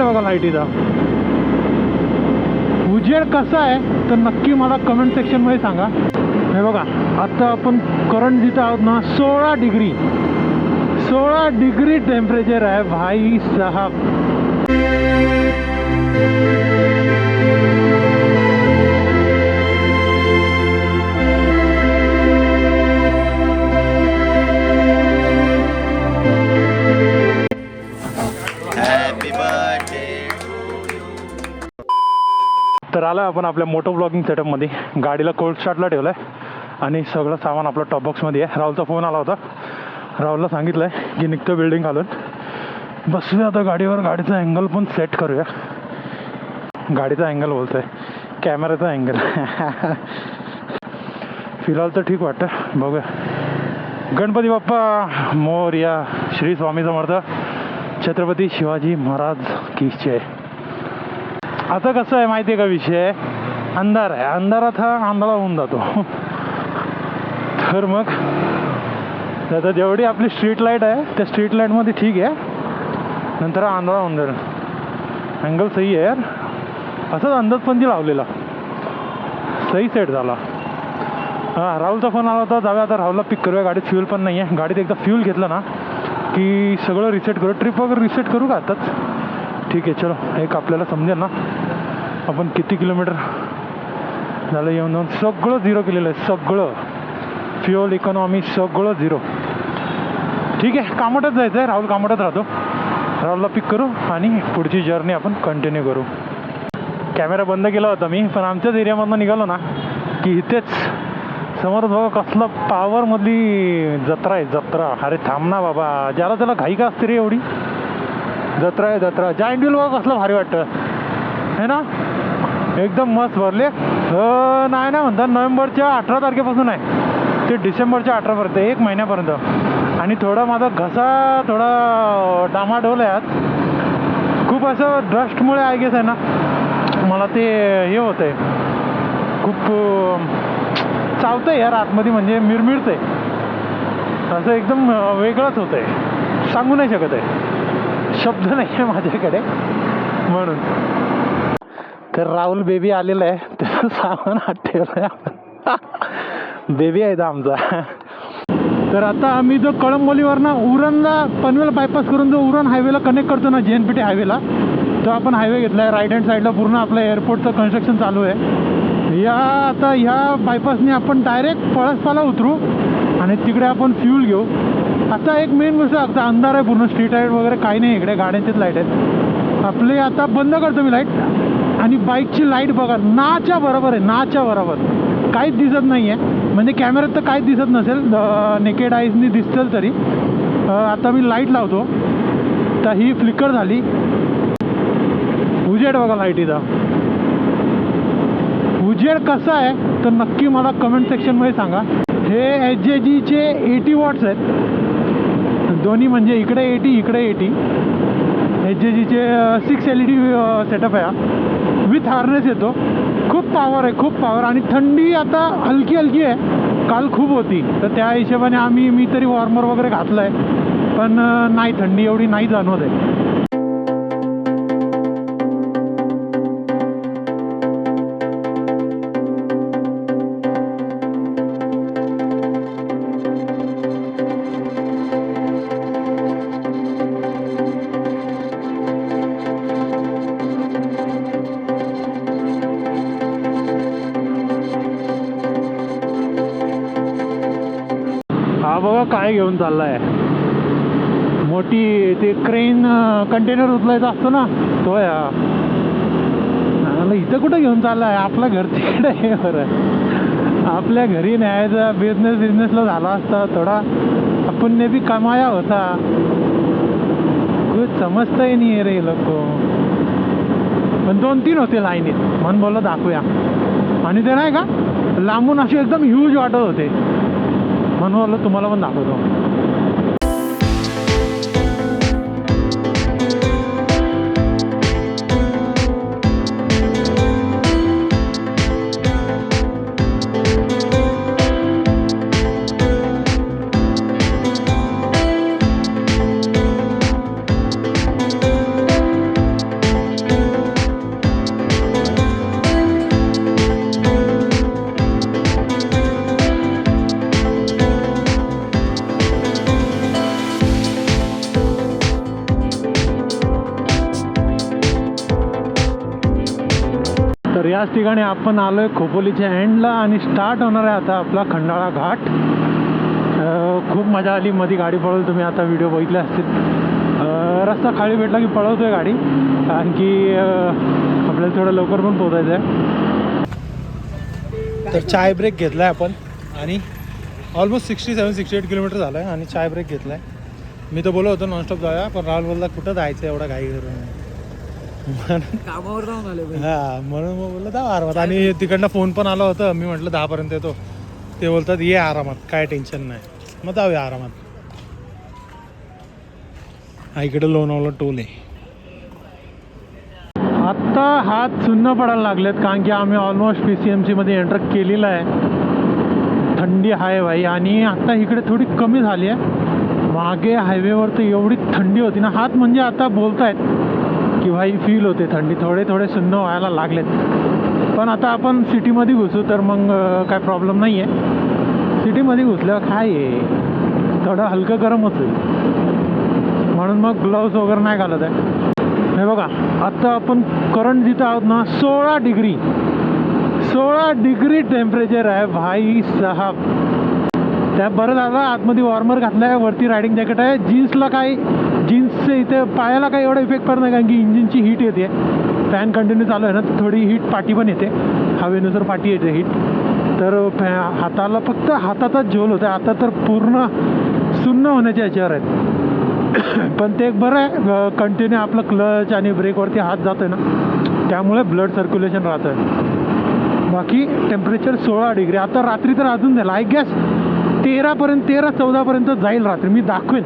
बघा लाईटीचा. उजेड कसा आहे तर नक्की मला कमेंट सेक्शनमध्ये सांगा. हे बघा आता आपण करंट जिथं आहोत ना 16 डिग्री टेम्परेचर आहे भाई साहब. तर आलं आपण आपल्या मोटो ब्लॉगिंग सेटअपमध्ये. गाडीला कोल्ड स्टार्टला ठेवलं आहे आणि सगळं सामान आपलं टॉप बॉक्समध्ये आहे. राहुलचा फोन आला होता. राहुलला सांगितलं आहे की निघतो बिल्डिंग घालून. बसूया आता गाडीवर. गाडीचा अँगल पण सेट करूया. गाडीचा अँगल बोलतो आहे, कॅमेराचा अँगल. फिलहाल तर ठीक वाटतं. बघूया. गणपती बाप्पा मोरया. श्री स्वामी समर्थ. छत्रपती शिवाजी महाराज की जय. आता कसं आहे माहिती आहे का विषय, अंधार आहे. अंधारात हा आंधळा होऊन जातो. तर मग आता जेवढी आपली स्ट्रीट लाईट आहे त्या स्ट्रीट लाईटमध्ये ठीक आहे, नंतर आंधळा होऊन जाईल. अँगल सही आहे यार. असंच अंदाजपंची लावलेला, सही सेट झाला. हां राहुलचा फोन आला होता. जाऊया आता राहुलला पिक करूया. गाडीत फ्यूल पण नाही आहे. गाडीत एकदा फ्यूल घेतलं ना की सगळं रिसेट करू. ट्रिप वगैरे रिसेट करू का आताच? ठीक आहे चलो. एक आपल्याला समजेल ना आपण किती किलोमीटर झालं येऊन जाऊन. सगळं झिरो केलेलं आहे. सगळं फ्युअल इकॉनॉमी सगळं झिरो. ठीक आहे. कामोट्यात जायचं आहे. राहुल कामोट्यात राहतो. राहुलला पिक करू आणि पुढची जर्नी आपण कंटिन्यू करू. कॅमेरा बंद केला होता मी, पण आमच्याच एरियामधनं निघालो ना की इथेच समोर बघा कसलं पॉवरमधली जत्रा आहे. जत्रा. अरे थांब ना बाबा, ज्याला त्याला घाई का असते रे एवढी. जत्रा आहे जत्रा. जायंट व्हील बघा कसलं भारी वाटतं है ना. एकदम मस्त भरले. नाही ना म्हणतात नोव्हेंबरच्या 18 तारखेपासून आहे ते डिसेंबरच्या 18पर्यंत, 1 महिन्यापर्यंत. आणि थोडा माझा घसा थोडा डामाडोल आहे आज. खूप असं डस्टमुळे आय गेस आहे ना मला ते हे होतं आहे. खूप चावतं आहे यार आतमध्ये, म्हणजे मिरमिरतं आहे असं. एकदम वेगळंच होतं आहे. सांगू नाही शकत आहे, शब्द नाही आहे माझ्याकडे म्हणून. तर राहुल बेबी आलेला आहे. त्याचं सामान हात ठेवलं आहे. बेबी आहे आमचा. तर आता आम्ही जो कळंबोलीवरनं उरणला पनवेल बायपास करून जो उरण हायवेला कनेक्ट करतो ना JNPT हायवेला, तो आपण हायवे घेतला आहे. राईट हँड साईडला पूर्ण आपलं एअरपोर्टचं कन्स्ट्रक्शन चालू आहे. आता ह्या बायपासने आपण डायरेक्ट पळसपाला उतरू आणि तिकडे आपण फ्यूल घेऊ. आता एक मेन गोष्ट, आता अंधार आहे पूर्ण. स्ट्रीट लाईट वगैरे काही नाही इकडे, गाड्यांचेच लाईट आहेत आपले. आता बंद करतो मी लाईट. आणि बाईकची लाईट बघा नाच्या बरोबर आहे, नाच्या बरोबर. काहीच दिसत नाही आहे, म्हणजे कॅमेऱ्यात तर काहीच दिसत नसेल, नेकेड आईजनी दिसतं तरी. आता मी लाईट लावतो तर ही फ्लिकर झाली. उजेड बघा लाईटीचा. उजेड कसा आहे तर नक्की मला कमेंट सेक्शनमध्ये सांगा. हे HJGचे 80 वॉट्स आहेत दोन्ही, म्हणजे इकडे 80 इकडे 80. HJGचे 6 LED सेटअप आहे विथ हार्नेस येतो. खूप पॉवर आहे, खूप पॉवर. आणि थंडी आता हलकी हलकी आहे, काल खूप होती. तर त्या हिशोबाने मी तरी वॉर्मर वगैरे घातलं आहे, पण नाही थंडी एवढी नाही जाणवत आहे. बघा काय घेऊन चाललाय. मोठी ते क्रेन कंटेनर उचलायचा असतो ना तो. इथं कुठं घेऊन चाललाय? आपलं घर तिकडे आहे. बरं आपल्या घरी न्यायचा. बिझनेसला झाला असता थोडा, आपण ने भी कमाया होता. कुछ समजतही नाही रे लोक. पण 2-3 होते लाईनीत म्हणून बोललं दाखवूया. आणि ते नाही का लांबून असे एकदम ह्यूज वाटत होते म्हणून बोललं तुम्हाला पण दाखवतो. याच ठिकाणी आपण आलो आहे खोपोलीच्या एंडला आणि स्टार्ट होणार आहे आता आपला खंडाळा घाट. खूप मजा आली, मध्ये गाडी पळवली, तुम्ही आता व्हिडिओ बघितले असतील. रस्ता खाली भेटला की पळवतो आहे गाडी, कारण की आपल्याला थोडं लवकर पण पोहोचायचं आहे. तर चाय ब्रेक घेतला आहे आपण आणि ऑलमोस्ट 67-68 किलोमीटर झालं आहे आणि चाय ब्रेक घेतला आहे. मी तर बोललो होतो नॉनस्टॉप जाऊया, पण राहुल बोलला कुठं जायचं एवढा घाई करून, कामावर जाऊन आले. हां म्हणून मग बोललं जा आरामात. आणि तिकडनं फोन पण आला होता, मी म्हटलं 10पर्यंत येतो. ते बोलतात ये आरामात, काय टेन्शन नाही. मग जाऊया आरामात. हा इकडे लोणावळा टोल आहे. आत्ता हात सुन्न पडायला लागलेत, कारण की आम्ही ऑलमोस्ट PCMC मध्ये एंटर केलेलं आहे. थंडी आहे भाई, आणि आत्ता इकडे थोडी कमी झाली आहे. मागे हायवेवर तर एवढी थंडी होती ना, हात म्हणजे आता बोलतायत की भाई फील होते थंडी, थोडे थोडे सुन्न व्हायला लागलेत. पण आता आपण सिटीमध्ये घुसू तर मग काय प्रॉब्लेम नाही आहे. सिटीमध्ये घुसल्यावर काय आहे, थोडं हलकं गरमच होईल, म्हणून मग ग्लोव्ज वगैरे नाही घालत आहे. हे बघा आता आपण करंट जिथं आहोत ना 16 डिग्री टेम्परेचर आहे भाई साहब. त्या बरं झालं आतमध्ये वॉर्मर घातला आहे, वरती रायडिंग जॅकेट आहे. जीन्सचे इथे पायाला काही एवढा इफेक्ट पडत नाही, कारण की इंजिनची हीट येते. फॅन कंटिन्यू चालू आहे ना, तर थोडी हीट पाठी पण येते, हवेनुसार पाठी येते हीट. तर हाताला फक्त हाताचाच झोल होता. आता तर पूर्ण सुन्न होण्याच्या याच्यावर आहेत. पण ते एक बरं आहे, कंटिन्यू आपलं क्लच आणि ब्रेकवरती हात जातो आहे ना, त्यामुळे ब्लड सर्क्युलेशन राहतं आहे. बाकी टेम्परेचर 16 डिग्री. आता रात्री तर अजून झालं, आय गॅस 13-14पर्यंत जाईल रात्री. मी दाखवेन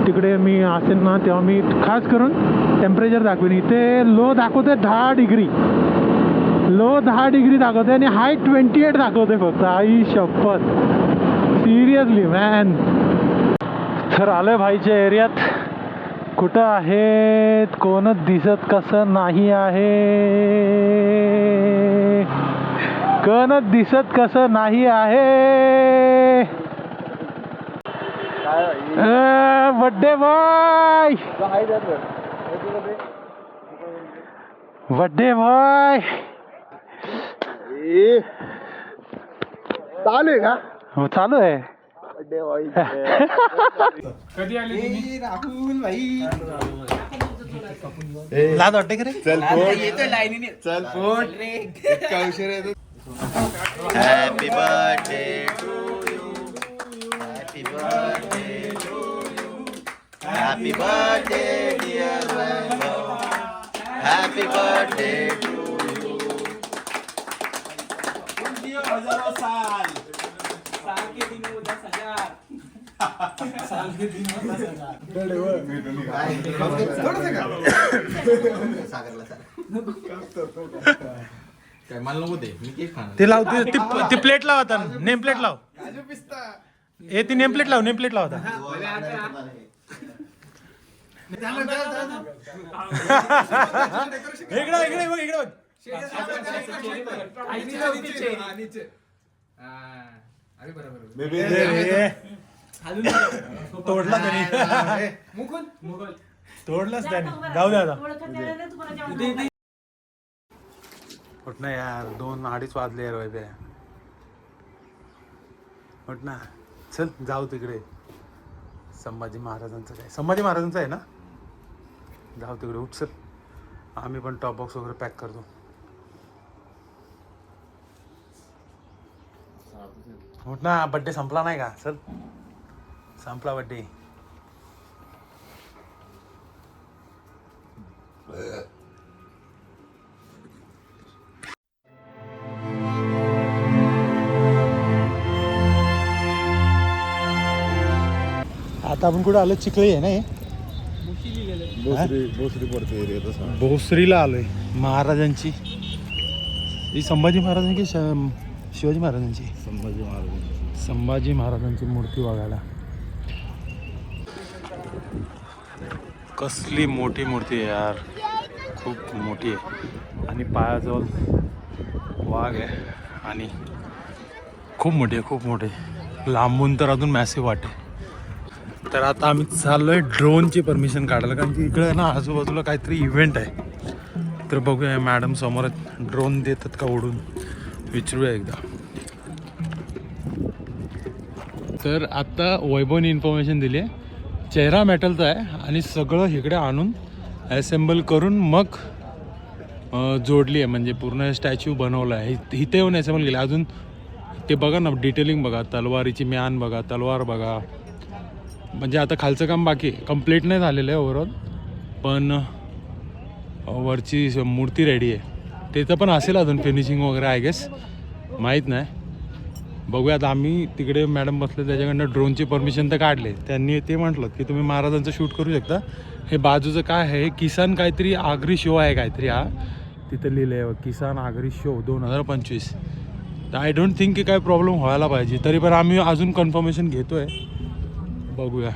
तिकडे, मी असेल ना तेव्हा मी खास करून टेम्परेचर दाखवेन. इथे लो दाखवते 10 डिग्री, लो 10 डिग्री दाखवते आणि हाय 28 दाखवते फक्त. आई शपथ, सिरियसली मॅन. तर आलं भाईच्या एरियात. कुठं आहेत, कोणच दिसत कसं नाही आहे, कोणच दिसत कसं नाही आहे. बड्डे बॉय, बड्डे बॉय चालू आहे का? हो चालू आहे. बड्डे बॉय कधी आले तुम्ही? राहुल भाई लाज वाटते का रे? चल फोन इतका उशीर आहे. Happy birthday to you. Happy birthday to you. Happy birthday dear Vaibhav. Happy birthday to you. हजारों साल के दिन हो 10,000 साल के दिन हो 10,000. काय मला नको दे, मी केक खाणार. ते लाव, ती प्लेट लाव आता, नेम प्लेट लाव. ए ती नेम प्लेट लाव, नेम प्लेट लाव आता. इकडे इकडे बघ, इकडे बघ. तोडला त्याने, तोडलाच त्याने. जाऊ द्या आता. उठ ना यार, 2-2:30 वाजले यार. वैभ्या उठ ना, चल जाऊ तिकडे. संभाजी महाराजांचं काय, संभाजी महाराजांचं आहे ना, जाऊ तिकडे. उठ चल, आम्ही पण टॉप बॉक्स वगैरे पॅक करतो. उठ ना, बड्डे संपला नाही का? चल, संपला बड्डे. आता आपण कुठे आलो? चिखली आहे ना हे? भोसरी पडते एरिया तसा. भोसरीला आलोय. महाराजांची, ही संभाजी महाराजांची शिवाजी महाराजांची? संभाजी महाराजांची मूर्ती बघायला. कसली मोठी मूर्ती आहे यार, खूप मोठी आहे. आणि पायाजवळ वाघ आहे आणि खूप मोठी आहे, खूप मोठी. लांबून तर अजून मॅसिव्ह वाटे. तर आता आम्ही चाललो आहे ड्रोनची परमिशन काढायला, कारण की इकडे ना आजूबाजूला काहीतरी इव्हेंट आहे. तर बघूया मॅडम समोर ड्रोन देतात का उडून, विचारूया एकदा. तर आत्ता वैभवने इन्फॉर्मेशन दिली आहे, चेहरा मेटलचा आहे आणि सगळं इकडे आणून ॲसेंबल करून मग जोडली आहे, म्हणजे पूर्ण स्टॅच्यू बनवला आहे. इथे येऊन ॲसेंबल केलं. अजून ते बघा ना, डिटेलिंग बघा, तलवारीची म्यान बघा, तलवार बघा, म्हणजे आता खालचं काम बाकी आहे, कंप्लीट नाही झालेलं आहे ओव्हरऑल, पण वरची मूर्ती रेडी आहे. त्याचं पण असेल अजून फिनिशिंग वगैरे आय गेस, माहीत नाही. बघूया आता. आम्ही तिकडे मॅडम बसले, त्याच्याकडनं ड्रोनची परमिशन तर काढले. त्यांनी ते म्हटलं की तुम्ही महाराजांचं शूट करू शकता. हे बाजूचं काय आहे, किसान काहीतरी आगरी शो आहे काहीतरी, हा तिथं लिहिलं आहे किसान आगरी शो 2025. तर आय डोंट थिंक की काय प्रॉब्लेम व्हायला पाहिजे. तरी पण आम्ही अजून कन्फर्मेशन घेतो आहे, बघूया.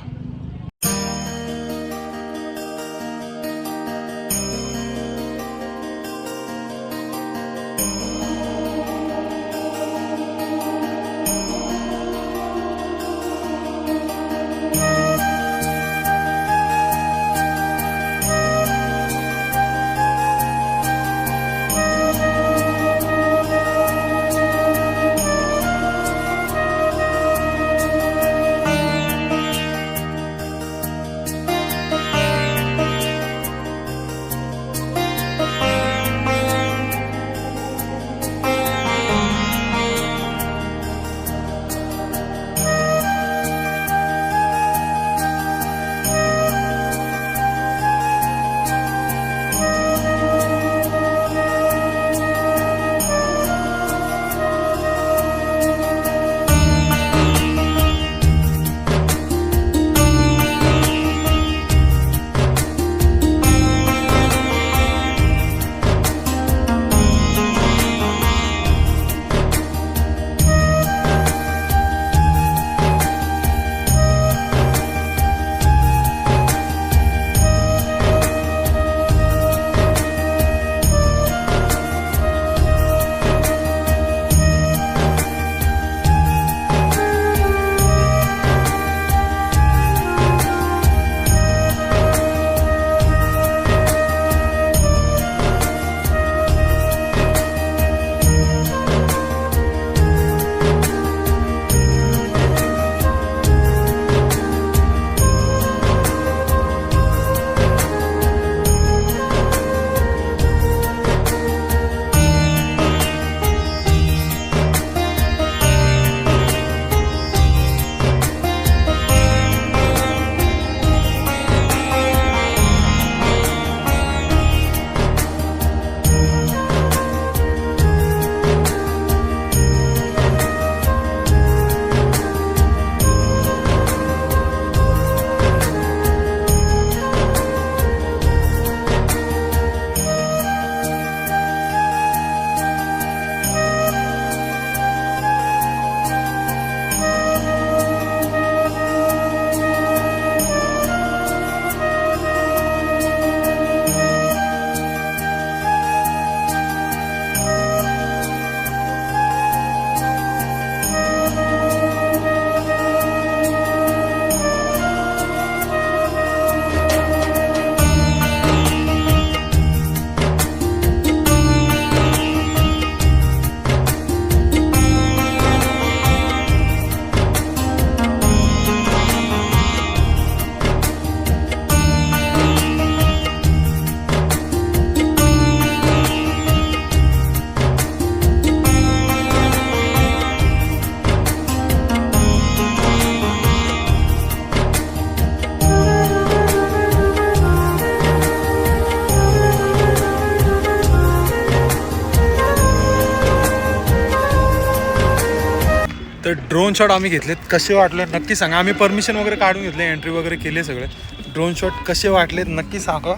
तर ड्रोन शॉट आम्ही घेतलेत, कसे वाटले नक्की सांगा. आम्ही परमिशन वगैरे काढून घेतले, एंट्री वगैरे केले सगळे. ड्रोन शॉट कसे वाटलेत नक्की सांगा.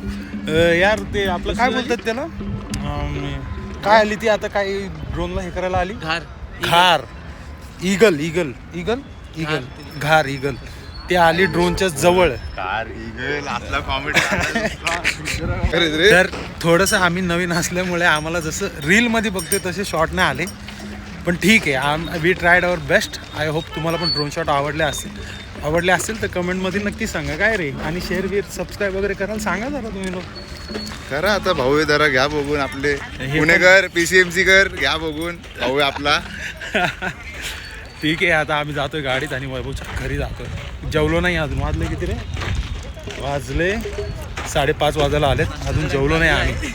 यार ते आपलं काय बोलतात त्याला, काय आली ती आता, काय ड्रोनला हे करायला आली, घार, इगल इगल इगल इगल घार इगल, ते आली ड्रोनच्या जवळ. तर थोडंसं आम्ही नवीन असल्यामुळे आम्हाला जसं रीलमध्ये बघते तसे शॉट नाही आले, पण ठीक आहे. We tried our best. I hope तुम्हाला पण ड्रोन शॉट आवडले असतील तर कमेंटमध्ये नक्की सांगा काय रे. आणि शेअर सबस्क्राईब वगैरे करायला सांगा जरा तुम्ही लोक. करा आता भाऊ आहे जरा घ्या बघून आपले पुणेकर PCMC कर घ्या बघून भाऊ आहे आपला. ठीक आहे आता आम्ही जातोय गाडीत आणि वैभवच्या घरी जातोय. जेवलो नाही अजून. वाजले किती रे? वाजले 5:30 वाजायला आलेत. अजून जेवलो नाही आम्ही.